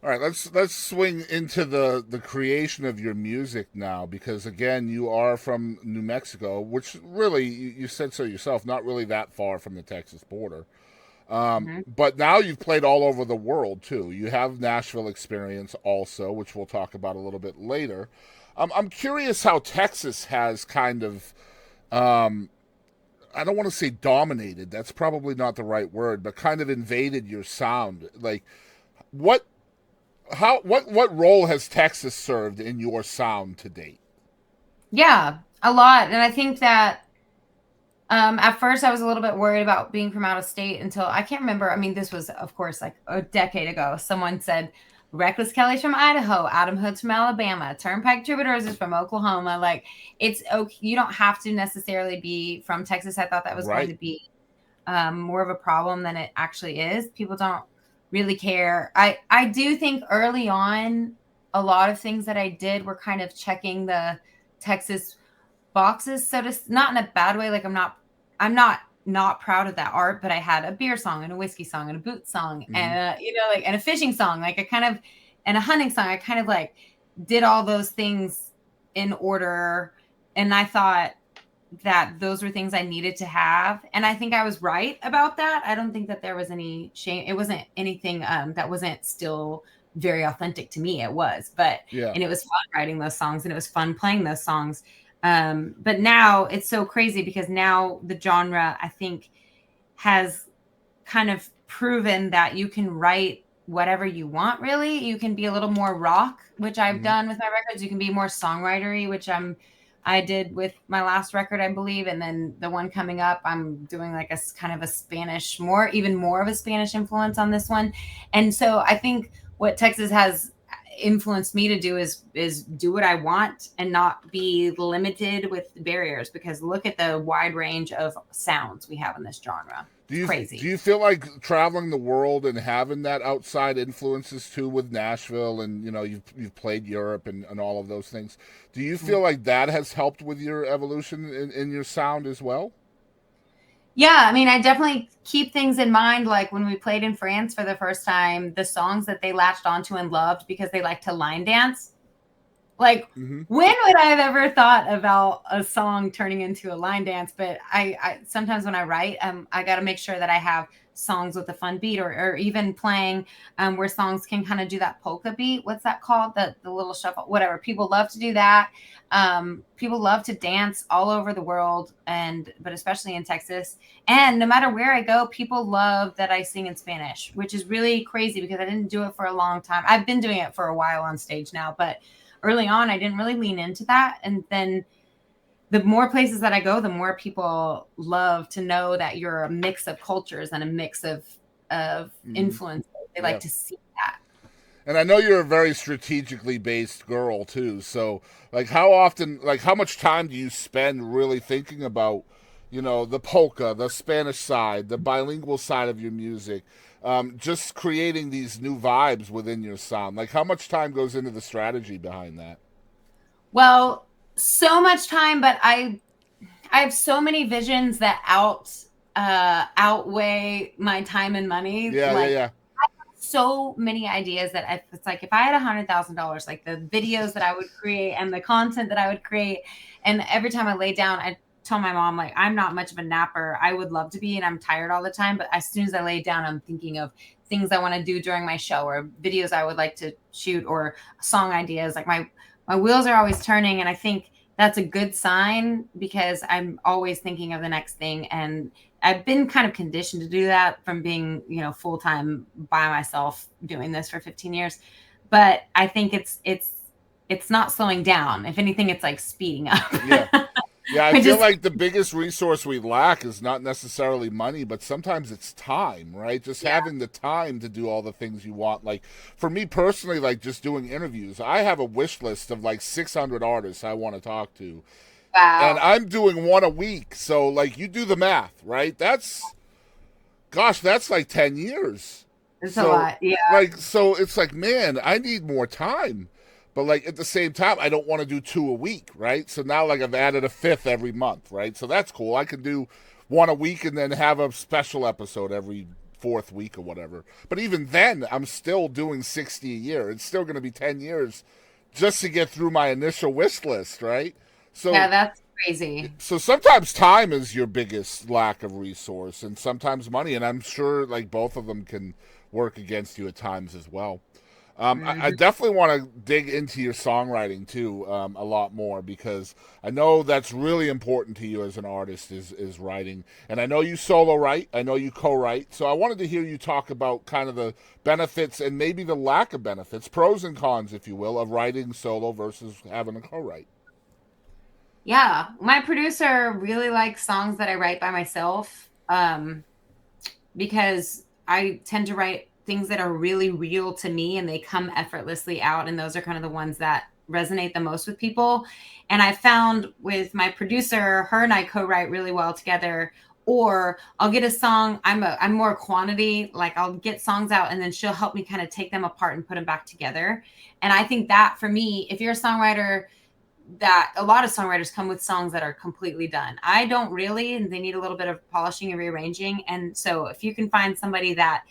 All right, let's swing into the creation of your music now, because again, you are from New Mexico, which really you said so yourself, not really that far from the Texas border. Mhm. But now you've played all over the world too. You have Nashville experience also, which we'll talk about a little bit later. I'm curious how Texas has kind of, um, I don't want to say dominated. That's probably not the right word, but kind of invaded your sound. Like what what role has Texas served in your sound to date? Yeah, a lot. And I think that at first I was a little bit worried about being from out of state until I can't remember. I mean, this was, of course, like a decade ago. Someone said, Reckless Kelly's from Idaho, Adam Hood's from Alabama, Turnpike Troubadours is from Oklahoma. Like, it's okay. You don't have to necessarily be from Texas. I thought that was going Right. to be more of a problem than it actually is. People don't really care. I do think early on, a lot of things that I did were kind of checking the Texas boxes, so to not in a bad way. Like I'm not proud of that art, but I had a beer song and a whiskey song and a boot song Mm-hmm. and like and a fishing song. Like I kind of and a hunting song. I kind of like did all those things in order, and I thought that those were things I needed to have. And I think I was right about that. I don't think that there was any shame. It wasn't anything that wasn't still very authentic to me. It was, but Yeah. and it was fun writing those songs and it was fun playing those songs. But now it's so crazy because now the genre, I think, has kind of proven that you can write whatever you want, really. You can be a little more rock, which I've Mm-hmm. done with my records. You can be more songwritery, which I did with my last record, I believe, and then the one coming up, I'm doing like a kind of a Spanish, even more of a Spanish influence on this one. And so I think what Texas has influenced me to do is do what I want and not be limited with barriers, because look at the wide range of sounds we have in this genre. Do It's you do crazy. you feel like traveling the world and having that outside influences too with Nashville, and you've played Europe and all of those things? Do you feel like that has helped with your evolution in your sound as well? Yeah, I mean, I definitely keep things in mind. Like when we played in France for the first time, the songs that they latched onto and loved because they like to line dance. Like, Mm-hmm. when would I have ever thought about a song turning into a line dance? But I sometimes when I write, I got to make sure that I have songs with a fun beat, or even playing where songs can kind of do that polka beat. What's that called? The little shuffle, whatever. People love to do that. People love to dance all over the world, but especially in Texas. And no matter where I go, people love that I sing in Spanish, which is really crazy because I didn't do it for a long time. I've been doing it for a while on stage now, but early on I didn't really lean into that. And then the more places that I go, the more people love to know that you're a mix of cultures and a mix of Mm-hmm. influences. They like Yeah. to see that. And I know you're a very strategically based girl too. So, like, how often, like, how much time do you spend really thinking about, the polka, the Spanish side, the bilingual side of your music, just creating these new vibes within your sound? Like, how much time goes into the strategy behind that? Well, so much time, but I have so many visions that outweigh my time and money. Yeah, yeah, Like yeah. so many ideas that it's like if I had $100,000, like the videos that I would create and the content that I would create, and every time I lay down, I tell my mom like I'm not much of a napper. I would love to be, and I'm tired all the time. But as soon as I lay down, I'm thinking of things I want to do during my show, or videos I would like to shoot, or song ideas. Like my wheels are always turning, and I think that's a good sign because I'm always thinking of the next thing. And I've been kind of conditioned to do that from being, full time by myself doing this for 15 years. But I think it's not slowing down. If anything, it's like speeding up. Yeah. Yeah, I Which feel is like the biggest resource we lack is not necessarily money, but sometimes it's time, right? Just yeah. having the time to do all the things you want. Like for me personally, like just doing interviews, I have a wish list of like 600 artists I want to talk to, and Wow. I'm doing one a week. So like you do the math, right? That's like 10 years. It's a So lot. Yeah. so it's like, man, I need more time. But like at the same time, I don't want to do two a week, right? So now like I've added a fifth every month, right? So that's cool. I can do one a week and then have a special episode every fourth week or whatever. But even then, I'm still doing 60 a year. It's still going to be 10 years just to get through my initial wish list, right? Yeah, So that's crazy. so sometimes time is your biggest lack of resource, and sometimes money, and I'm sure like both of them can work against you at times as well. I Mhm. definitely want to dig into your songwriting too, a lot more, because I know that's really important to you as an artist is writing, and I know you solo write, I know you co-write, so I wanted to hear you talk about kind of the benefits and maybe the lack of benefits, pros and cons, if you will, of writing solo versus having a co-write. Yeah, my producer really likes songs that I write by myself, because I tend to write things that are really real to me and they come effortlessly out. And those are kind of the ones that resonate the most with people. And I found with my producer, her and I co-write really well together. Or I'll get a song. I'm more quantity. Like I'll get songs out and then she'll help me kind of take them apart and put them back together. And I think that for me, if you're a songwriter, that a lot of songwriters come with songs that are completely done. I don't really, and they need a little bit of polishing and rearranging. And so if you can find somebody that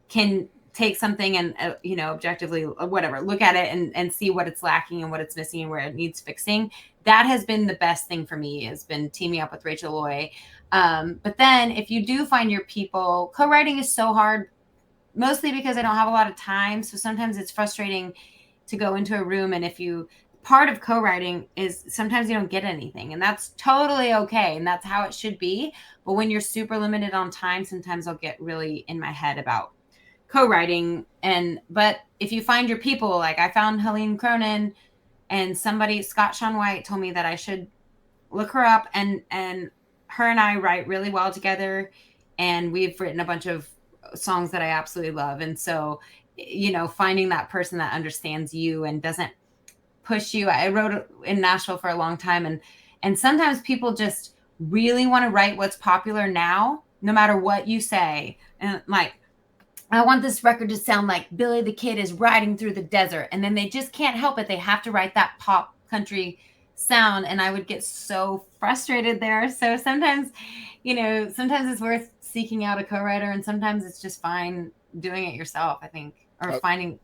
can take something and objectively whatever, look at it and see what it's lacking and what it's missing and where it needs fixing, that has been the best thing for me, has been teaming up with Rachel Loy. But then if you do find your people, co-writing is so hard, mostly because I don't have a lot of time. So sometimes it's frustrating to go into a room, and if you part of co-writing is sometimes you don't get anything, and that's totally okay, and that's how it should be. But when you're super limited on time, sometimes I'll get really in my head about co-writing. And but if you find your people, like I found Helene Cronin, and somebody, Scott Sean White, told me that I should look her up, and her and I write really well together, and we've written a bunch of songs that I absolutely love. And so, finding that person that understands you and doesn't push you. I wrote in Nashville for a long time, and sometimes people just really want to write what's popular now, no matter what you say. And like, I want this record to sound like Billy the Kid is riding through the desert. And then they just can't help it. They have to write that pop country sound. And I would get so frustrated there. So sometimes, sometimes it's worth seeking out a co-writer, and sometimes it's just fine doing it yourself, I think, or find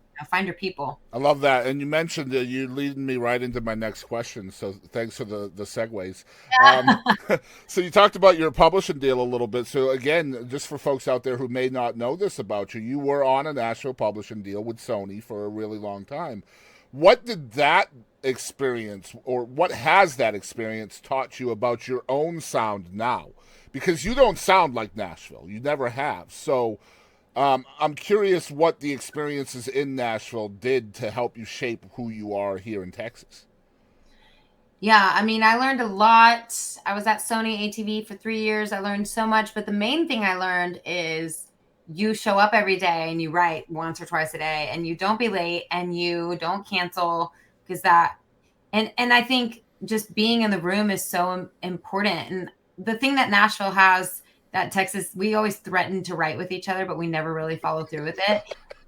your people. I love that, and you mentioned that you're leading me right into my next question. So thanks for the segues. Um, so you talked about your publishing deal a little bit. So again, just for folks out there who may not know this about you, you were on a Nashville publishing deal with Sony for a really long time. What did that experience, or what has that experience taught you about your own sound now? Because you don't sound like Nashville, you never have. So I'm curious what the experiences in Nashville did to help you shape who you are here in Texas. Yeah, I mean, I learned a lot. I was at Sony ATV for 3 years. I learned so much, but the main thing I learned is you show up every day and you write once or twice a day, and you don't be late and you don't cancel, because that and I think just being in the room is so important. And the thing that Nashville has that Texas, we always threaten to write with each other, but we never really follow through with it.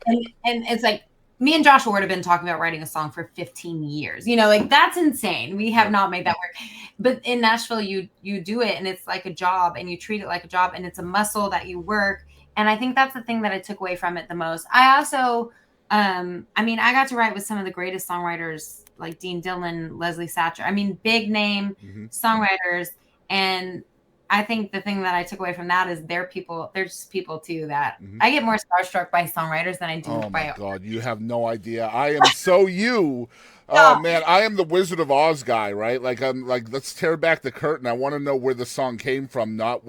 And it's like me and Joshua would have been talking about writing a song for 15 years. Like that's insane. We have Yep. not made that work. But in Nashville, you do it, and it's like a job, and you treat it like a job, and it's a muscle that you work. And I think that's the thing that I took away from it the most. I also I mean, I got to write with some of the greatest songwriters like Dean Dillon, Leslie Satcher. I mean, big name Mm-hmm. songwriters. And I think the thing that I took away from that is they're people, they're just people too, that Mm-hmm. I get more starstruck by songwriters than I do Oh my by. God, you have no idea. I am so you. Oh No. man, I am the Wizard of Oz guy, right? Like I'm like, let's tear back the curtain. I want to know where the song came from, not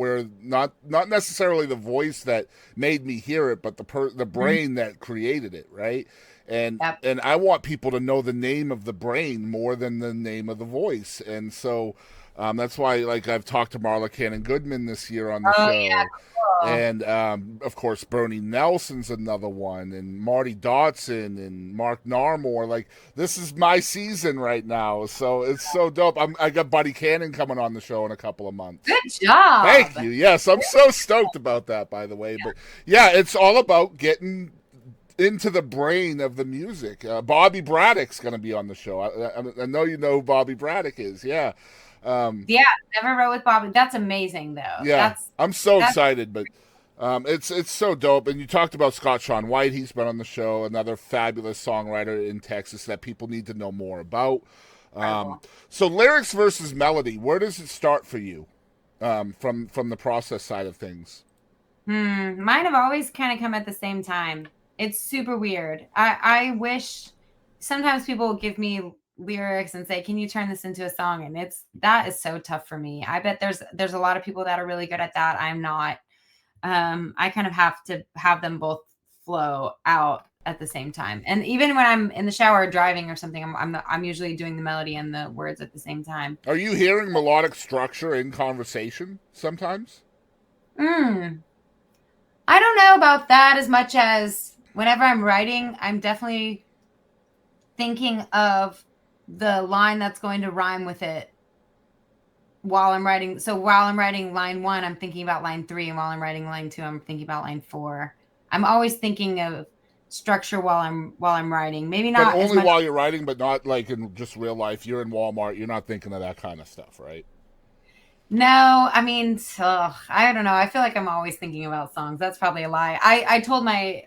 necessarily the voice that made me hear it, but the Mhm. brain that created it, right? And Yep. and I want people to know the name of the brain more than the name of the voice. And so that's why, like, I've talked to Marla Cannon Goodman this year on the Oh yeah, show, cool. and of course Bernie Nelson's another one, and Marty Dotson and Mark Narmore. Like, this is my season right now, so it's so dope. I got Buddy Cannon coming on the show in a couple of months. Good job. Thank you. Yes, I'm so stoked about that, by the way. But yeah, it's all about getting into the brain of the music. Bobby Braddock's going to be on the show. I know you know who Bobby Braddock is. Yeah. Um, Yeah, never wrote with Bobby. That's amazing though. yeah, I'm so That's excited. But It's so dope. And you talked about Scott Sean White. He's been on the show, another fabulous songwriter in Texas that people need to know more about. Um, Incredible. so lyrics versus melody, where does it start for you from the process side of things? Mine have always kind of come at the same time. It's super weird. I wish sometimes people will give me lyrics and say, "Can you turn this into a song?" And that is so tough for me. I bet there's a lot of people that are really good at that. I'm not. I kind of have to have them both flow out at the same time. And even when I'm in the shower driving or something, I'm usually doing the melody and the words at the same time. Are you hearing melodic structure in conversation sometimes? Mm. I don't know about that as much as whenever I'm writing, I'm definitely thinking of the line that's going to rhyme with it while I'm writing. So while I'm writing line one, I'm thinking about line three, and while I'm writing line two, I'm thinking about line four. I'm always thinking of structure while I'm writing. Maybe But not as only much. while you're writing, but not like in just real life. You're in Walmart, you're not thinking of that kind of stuff, right? No, I mean, I don't know. I feel like I'm always thinking about songs. That's probably a lie. I told my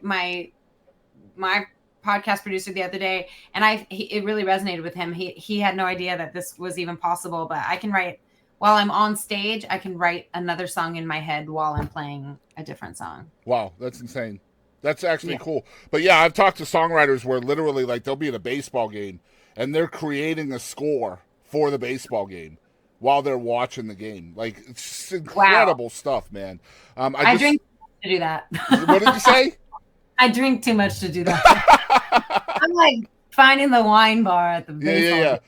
podcast producer the other day, and it really resonated with him. He had no idea that this was even possible, but I can write while I'm on stage. I can write another song in my head while I'm playing a different song. Wow, that's insane. That's actually Yeah. cool. But yeah, I've talked to songwriters where literally like they'll be at a baseball game and they're creating a score for the baseball game while they're watching the game. Like it's just Wow. incredible stuff, man. I I just drink to do that. what did you say? I drink too much to do that. I'm like finding the wine bar at the Yeah, yeah, baseball yeah. game.